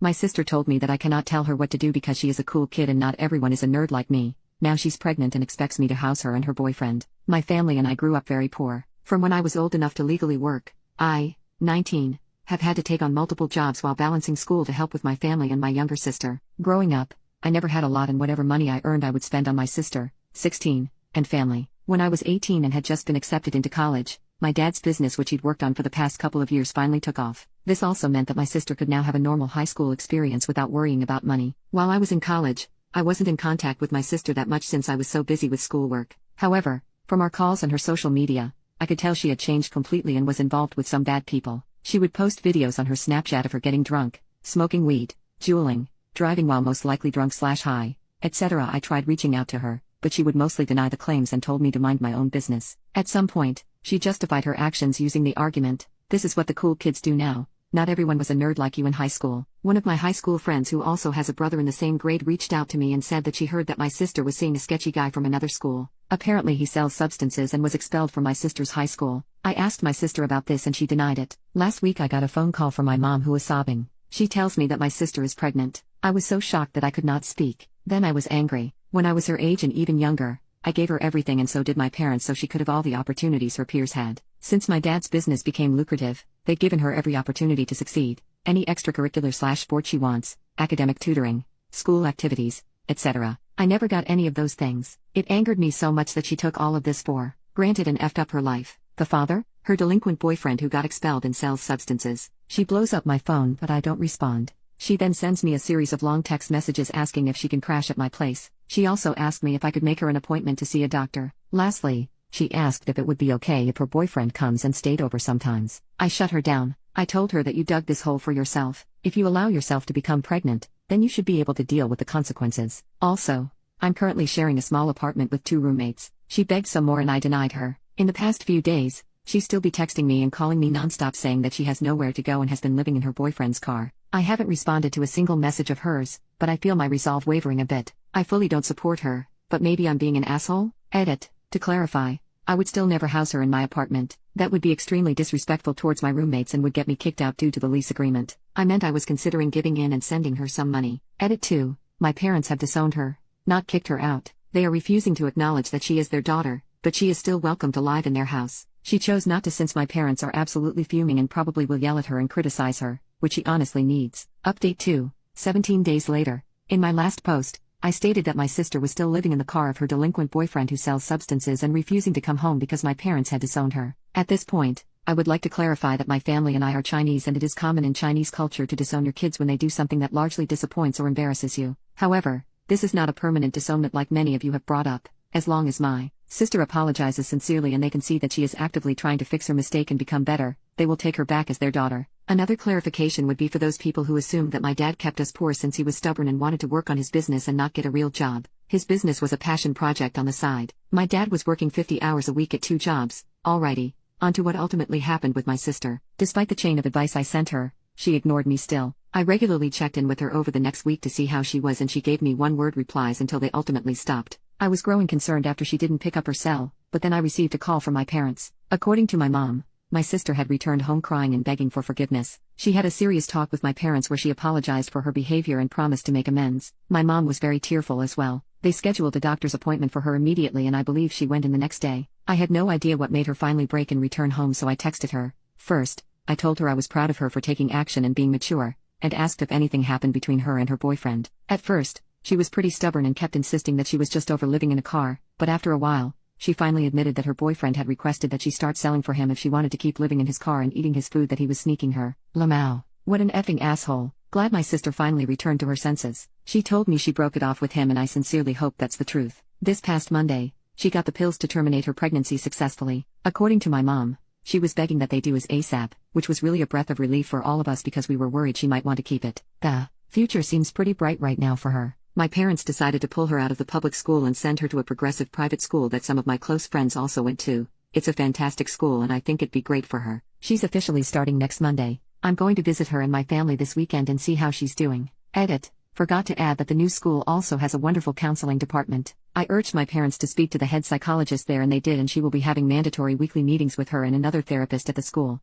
My sister told me that I cannot tell her what to do because she is a cool kid and not everyone is a nerd like me. Now she's pregnant and expects me to house her and her boyfriend. My family and I grew up very poor. From when I was old enough to legally work, I, 19, have had to take on multiple jobs while balancing school to help with my family and my younger sister. Growing up, I never had a lot, and whatever money I earned I would spend on my sister, 16, and family. When I was 18 and had just been accepted into college, my dad's business, which he'd worked on for the past couple of years, finally took off. This also meant that my sister could now have a normal high school experience without worrying about money. While I was in college, I wasn't in contact with my sister that much since I was so busy with schoolwork. However, from our calls and her social media, I could tell she had changed completely and was involved with some bad people. She would post videos on her Snapchat of her getting drunk, smoking weed, juuling, driving while most likely drunk/high, etc. I tried reaching out to her, but she would mostly deny the claims and told me to mind my own business. At some point, she justified her actions using the argument, "This is what the cool kids do now. Not everyone was a nerd like you in high school." One of my high school friends who also has a brother in the same grade reached out to me and said that she heard that my sister was seeing a sketchy guy from another school. Apparently he sells substances and was expelled from my sister's high school. I asked my sister about this and she denied it. Last week I got a phone call from my mom who was sobbing. She tells me that my sister is pregnant. I was so shocked that I could not speak. Then I was angry. When I was her age and even younger, I gave her everything and so did my parents, so she could have all the opportunities her peers had. Since my dad's business became lucrative, they've given her every opportunity to succeed. Any extracurricular/sport she wants, academic tutoring, school activities, etc. I never got any of those things. It angered me so much that she took all of this for granted and effed up her life. The father, her delinquent boyfriend who got expelled and sells substances. She blows up my phone but I don't respond. She then sends me a series of long text messages asking if she can crash at my place. She also asked me if I could make her an appointment to see a doctor. Lastly, she asked if it would be okay if her boyfriend comes and stayed over sometimes. I shut her down. I told her that you dug this hole for yourself. If you allow yourself to become pregnant, then you should be able to deal with the consequences. Also, I'm currently sharing a small apartment with 2 roommates. She begged some more and I denied her. In the past few days, she still be texting me and calling me nonstop saying that she has nowhere to go and has been living in her boyfriend's car. I haven't responded to a single message of hers, but I feel my resolve wavering a bit. I fully don't support her, but maybe I'm being an asshole? Edit. To clarify, I would still never house her in my apartment. That would be extremely disrespectful towards my roommates and would get me kicked out due to the lease agreement. I meant I was considering giving in and sending her some money. Edit 2. My parents have disowned her, not kicked her out. They are refusing to acknowledge that she is their daughter, but she is still welcome to live in their house. She chose not to since my parents are absolutely fuming and probably will yell at her and criticize her, which she honestly needs. Update 2. 17 days later. In my last post, I stated that my sister was still living in the car of her delinquent boyfriend who sells substances and refusing to come home because my parents had disowned her. At this point, I would like to clarify that my family and I are Chinese and it is common in Chinese culture to disown your kids when they do something that largely disappoints or embarrasses you. However, this is not a permanent disownment like many of you have brought up. As long as my sister apologizes sincerely and they can see that she is actively trying to fix her mistake and become better, they will take her back as their daughter. Another clarification would be for those people who assumed that my dad kept us poor since he was stubborn and wanted to work on his business and not get a real job. His business was a passion project on the side. My dad was working 50 hours a week at 2 jobs. Alrighty, on to what ultimately happened with my sister. Despite the chain of advice I sent her, she ignored me still. I regularly checked in with her over the next week to see how she was and she gave me one-word replies until they ultimately stopped. I was growing concerned after she didn't pick up her cell, but then I received a call from my parents. According to my mom, my sister had returned home crying and begging for forgiveness. She had a serious talk with my parents where she apologized for her behavior and promised to make amends. My mom was very tearful as well. They scheduled a doctor's appointment for her immediately and I believe she went in the next day. I had no idea what made her finally break and return home, so I texted her. First, I told her I was proud of her for taking action and being mature, and asked if anything happened between her and her boyfriend. At first, she was pretty stubborn and kept insisting that she was just over living in a car, but after a while, she finally admitted that her boyfriend had requested that she start selling for him if she wanted to keep living in his car and eating his food that he was sneaking her. Lamau. What an effing asshole. Glad my sister finally returned to her senses. She told me she broke it off with him and I sincerely hope that's the truth. This past Monday, she got the pills to terminate her pregnancy successfully. According to my mom, she was begging that they do as ASAP, which was really a breath of relief for all of us because we were worried she might want to keep it. The future seems pretty bright right now for her. My parents decided to pull her out of the public school and send her to a progressive private school that some of my close friends also went to. It's a fantastic school and I think it'd be great for her. She's officially starting next Monday. I'm going to visit her and my family this weekend and see how she's doing. Edit. Forgot to add that the new school also has a wonderful counseling department. I urged my parents to speak to the head psychologist there and they did, and she will be having mandatory weekly meetings with her and another therapist at the school.